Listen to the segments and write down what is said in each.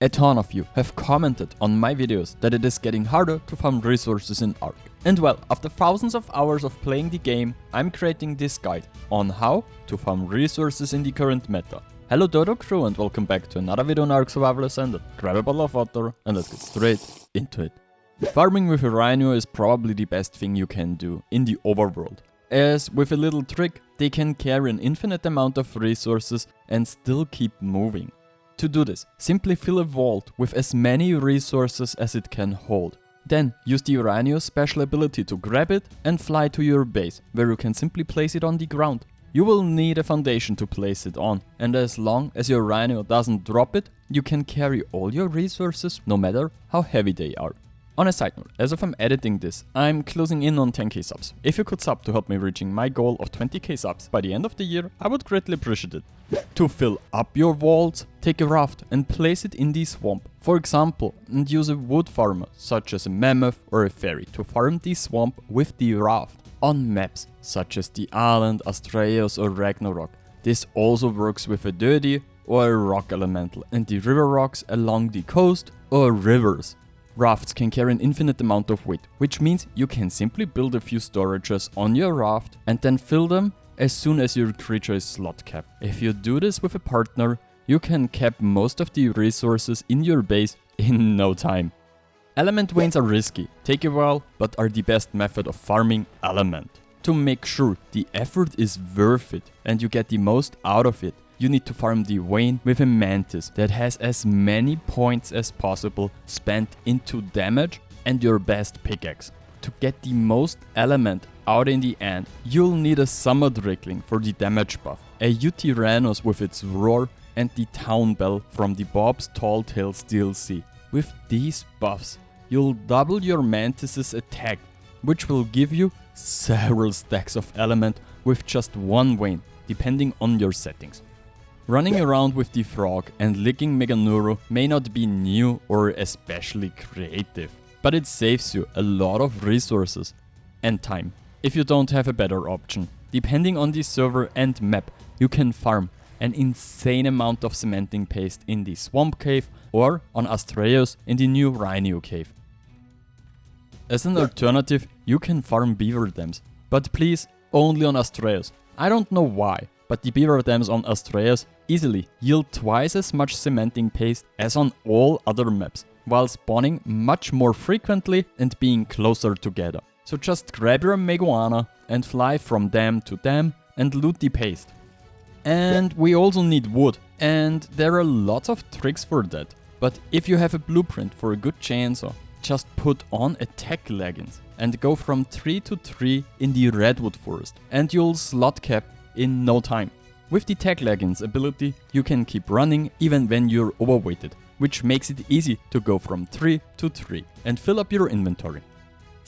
A ton of you have commented on my videos that it is getting harder to farm resources in ARK. And well, after thousands of hours of playing the game, I'm creating this guide on how to farm resources in the current meta. Hello Dodo crew and welcome back to another video on ARK Survival Ascended. Grab a bottle of water and let's get straight into it. Farming with a Rhino is probably the best thing you can do in the overworld, as with a little trick they can carry an infinite amount of resources and still keep moving. To do this, simply fill a vault with as many resources as it can hold. Then use the Rhino's special ability to grab it and fly to your base, where you can simply place it on the ground. You will need a foundation to place it on, and as long as your Rhino doesn't drop it, you can carry all your resources no matter how heavy they are. On a side note, as of I'm editing this, I'm closing in on 10k subs. If you could sub to help me reaching my goal of 20k subs by the end of the year, I would greatly appreciate it. To fill up your vaults, take a raft and place it in the swamp, for example, and use a wood farmer, such as a mammoth or a fairy, to farm the swamp with the raft. On maps, such as the island, Astraeus or Ragnarok, this also works with a dirty or a rock elemental and the river rocks along the coast or rivers. Rafts can carry an infinite amount of weight, which means you can simply build a few storages on your raft and then fill them as soon as your creature is slot capped. If you do this with a partner, you can cap most of the resources in your base in no time. Element veins are risky, take a while, but are the best method of farming element. To make sure the effort is worth it and you get the most out of it, you need to farm the vein with a mantis that has as many points as possible spent into damage and your best pickaxe. To get the most element out in the end, you'll need a summer Drickling for the damage buff, a Utyrannos with its roar and the town bell from the Bob's Tall Tales DLC. With these buffs, you'll double your mantis's attack, which will give you several stacks of element with just one vein, depending on your settings. Running around with the frog and licking Meganuro may not be new or especially creative, but it saves you a lot of resources and time if you don't have a better option. Depending on the server and map, you can farm an insane amount of cementing paste in the swamp cave or on Astraeus in the new Rhino cave. As an alternative, you can farm beaver dams, but please only on Astraeus. I don't know why, but the beaver dams on Astraeus easily yield twice as much cementing paste as on all other maps, while spawning much more frequently and being closer together. So just grab your Meguana and fly from dam to dam and loot the paste. And we also need wood, and there are lots of tricks for that. But if you have a blueprint for a good chainsaw, just put on attack leggings and go from tree to tree in the Redwood forest, and you'll slot cap in no time. With the tag leggings ability, you can keep running even when you're overweighted, which makes it easy to go from tree to tree and fill up your inventory.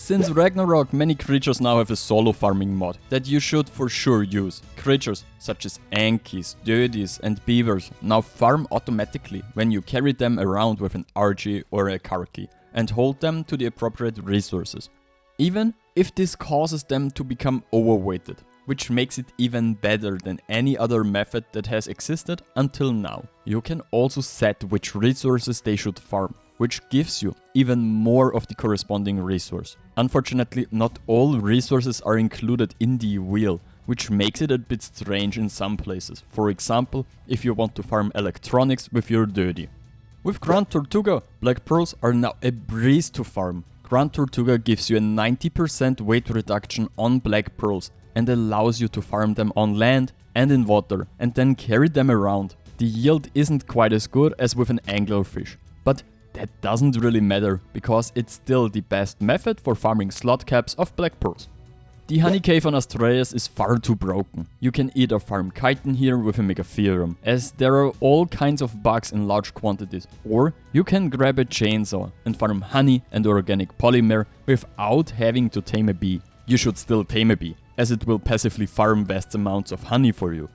Since Ragnarok, many creatures now have a solo farming mod that you should for sure use. Creatures such as Ankies, Dirties and Beavers now farm automatically when you carry them around with an RG or a Karki and hold them to the appropriate resources, even if this causes them to become overweighted, which makes it even better than any other method that has existed until now. You can also set which resources they should farm, which gives you even more of the corresponding resource. Unfortunately, not all resources are included in the wheel, which makes it a bit strange in some places. For example, if you want to farm electronics with your dirty. With Grand Tortuga, black pearls are now a breeze to farm. Grand Tortuga gives you a 90% weight reduction on black pearls and allows you to farm them on land and in water and then carry them around. The yield isn't quite as good as with an anglerfish, but that doesn't really matter because it's still the best method for farming slot caps of black pearls. The honey cave on Astraeus is far too broken. You can either farm chitin here with a megatherium, as there are all kinds of bugs in large quantities, or you can grab a chainsaw and farm honey and organic polymer without having to tame a bee. You should still tame a bee, as it will passively farm vast amounts of honey for you.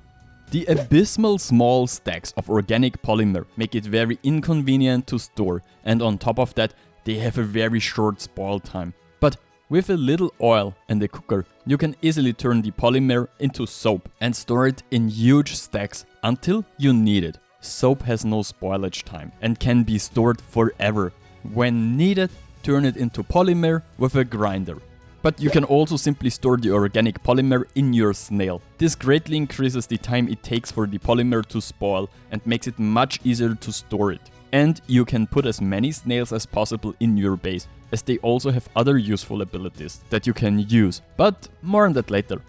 The abysmal small stacks of organic polymer make it very inconvenient to store, and on top of that, they have a very short spoil time. But with a little oil and a cooker, you can easily turn the polymer into soap and store it in huge stacks until you need it. Soap has no spoilage time and can be stored forever. When needed, turn it into polymer with a grinder. But you can also simply store the organic polymer in your snail. This greatly increases the time it takes for the polymer to spoil and makes it much easier to store it. And you can put as many snails as possible in your base, as they also have other useful abilities that you can use, but more on that later.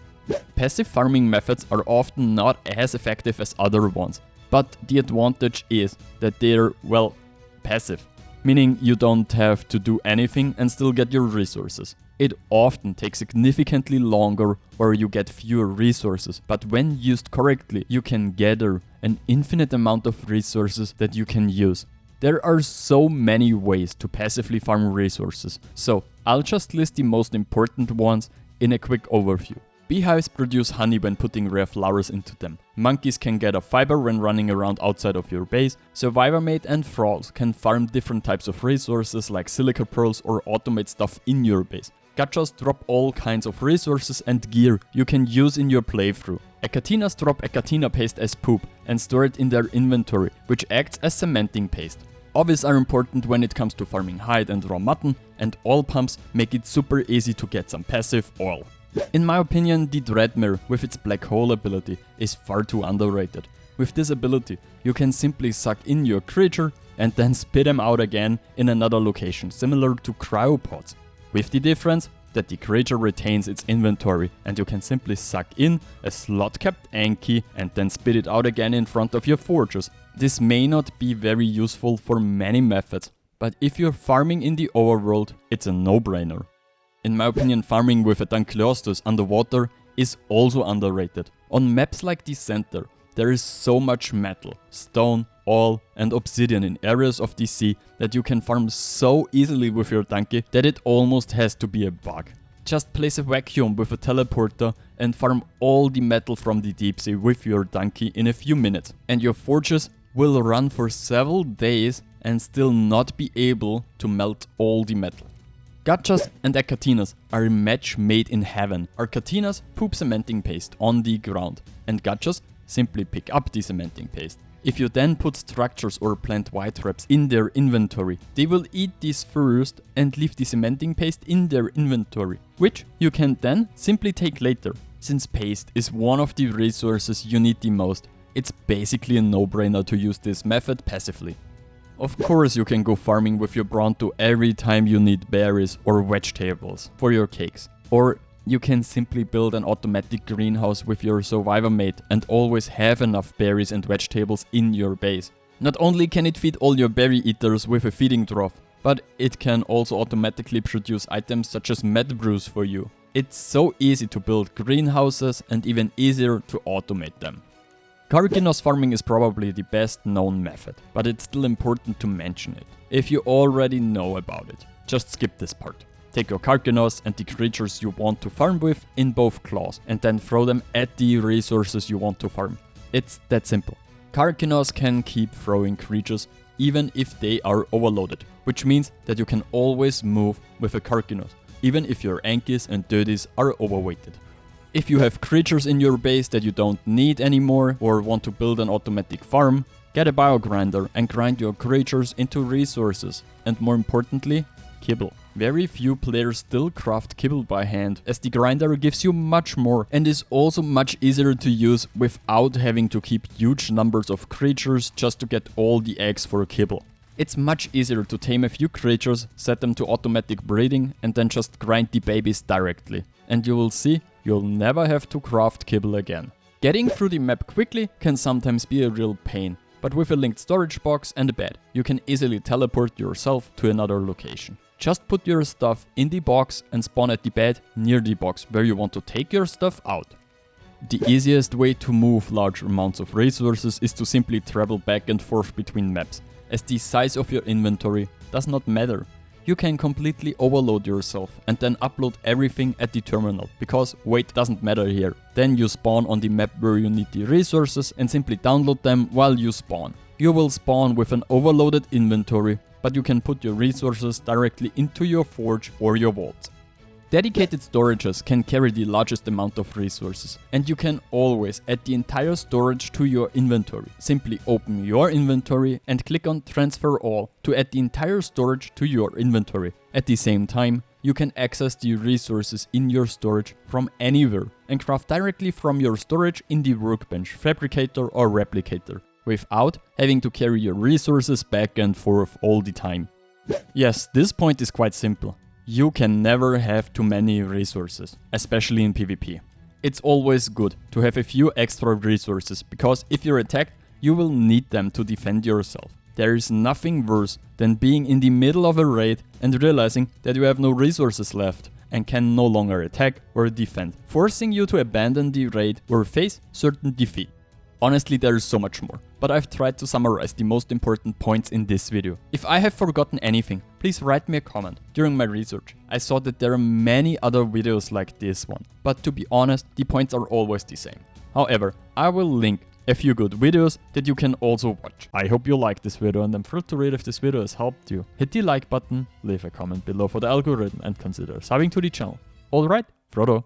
Passive farming methods are often not as effective as other ones, but the advantage is that they're, well, passive, meaning you don't have to do anything and still get your resources. It often takes significantly longer or you get fewer resources, but when used correctly, you can gather an infinite amount of resources that you can use. There are so many ways to passively farm resources, so I'll just list the most important ones in a quick overview. Beehives produce honey when putting rare flowers into them. Monkeys can gather fiber when running around outside of your base. Survivor Mate and Thralls can farm different types of resources like silica pearls or automate stuff in your base. Gachas drop all kinds of resources and gear you can use in your playthrough. Ecatinas drop Ecatina paste as poop and store it in their inventory, which acts as cementing paste. Ovis are important when it comes to farming hide and raw mutton, and oil pumps make it super easy to get some passive oil. In my opinion, the Dreadmare with its black hole ability is far too underrated. With this ability, you can simply suck in your creature and then spit them out again in another location, similar to cryopods. With the difference that the creature retains its inventory and you can simply suck in a slot-capped Anki and then spit it out again in front of your forges. This may not be very useful for many methods, but if you're farming in the overworld, it's a no-brainer. In my opinion, farming with a Dunkleostus underwater is also underrated. On maps like the center, there is so much metal, stone, oil and obsidian in areas of the sea that you can farm so easily with your donkey that it almost has to be a bug. Just place a vacuum with a teleporter and farm all the metal from the deep sea with your donkey in a few minutes, and your forges will run for several days and still not be able to melt all the metal. Gachas and Ecatinas are a match made in heaven. Ecatinas poop cementing paste on the ground, and Gachas simply pick up the cementing paste. If you then put structures or plant white traps in their inventory, they will eat these first and leave the cementing paste in their inventory, which you can then simply take later. Since paste is one of the resources you need the most, it's basically a no-brainer to use this method passively. Of course you can go farming with your Bronto every time you need berries or vegetables for your cakes. Or you can simply build an automatic greenhouse with your Survivor Mate and always have enough berries and vegetables in your base. Not only can it feed all your berry eaters with a feeding trough, but it can also automatically produce items such as med brews for you. It's so easy to build greenhouses and even easier to automate them. Carcinos farming is probably the best known method, but it's still important to mention it. If you already know about it, just skip this part. Take your Carcinos and the creatures you want to farm with in both claws and then throw them at the resources you want to farm. It's that simple. Carcinos can keep throwing creatures even if they are overloaded, which means that you can always move with a Carcinos, even if your Ankis and Dirties are overweighted. If you have creatures in your base that you don't need anymore or want to build an automatic farm, get a biogrinder and grind your creatures into resources, and more importantly, kibble. Very few players still craft kibble by hand, as the grinder gives you much more and is also much easier to use without having to keep huge numbers of creatures just to get all the eggs for kibble. It's much easier to tame a few creatures, set them to automatic breeding and then just grind the babies directly. And you will see, you'll never have to craft kibble again. Getting through the map quickly can sometimes be a real pain, but with a linked storage box and a bed, you can easily teleport yourself to another location. Just put your stuff in the box and spawn at the bed near the box where you want to take your stuff out. The easiest way to move large amounts of resources is to simply travel back and forth between maps, as the size of your inventory does not matter. You can completely overload yourself and then upload everything at the terminal, because weight doesn't matter here. Then you spawn on the map where you need the resources and simply download them while you spawn. You will spawn with an overloaded inventory, but you can put your resources directly into your forge or your vault. Dedicated storages can carry the largest amount of resources, and you can always add the entire storage to your inventory. Simply open your inventory and click on Transfer All to add the entire storage to your inventory. At the same time, you can access the resources in your storage from anywhere and craft directly from your storage in the workbench, fabricator or replicator, without having to carry your resources back and forth all the time. Yes, this point is quite simple. You can never have too many resources, especially in PvP. It's always good to have a few extra resources, because if you're attacked, you will need them to defend yourself. There is nothing worse than being in the middle of a raid and realizing that you have no resources left and can no longer attack or defend, forcing you to abandon the raid or face certain defeat. Honestly, there is so much more, but I've tried to summarize the most important points in this video. If I have forgotten anything, please write me a comment. During my research, I saw that there are many other videos like this one, but to be honest, the points are always the same. However, I will link a few good videos that you can also watch. I hope you liked this video, and I'm thrilled to read if this video has helped you. Hit the like button, leave a comment below for the algorithm, and consider subbing to the channel. Alright, Frodo.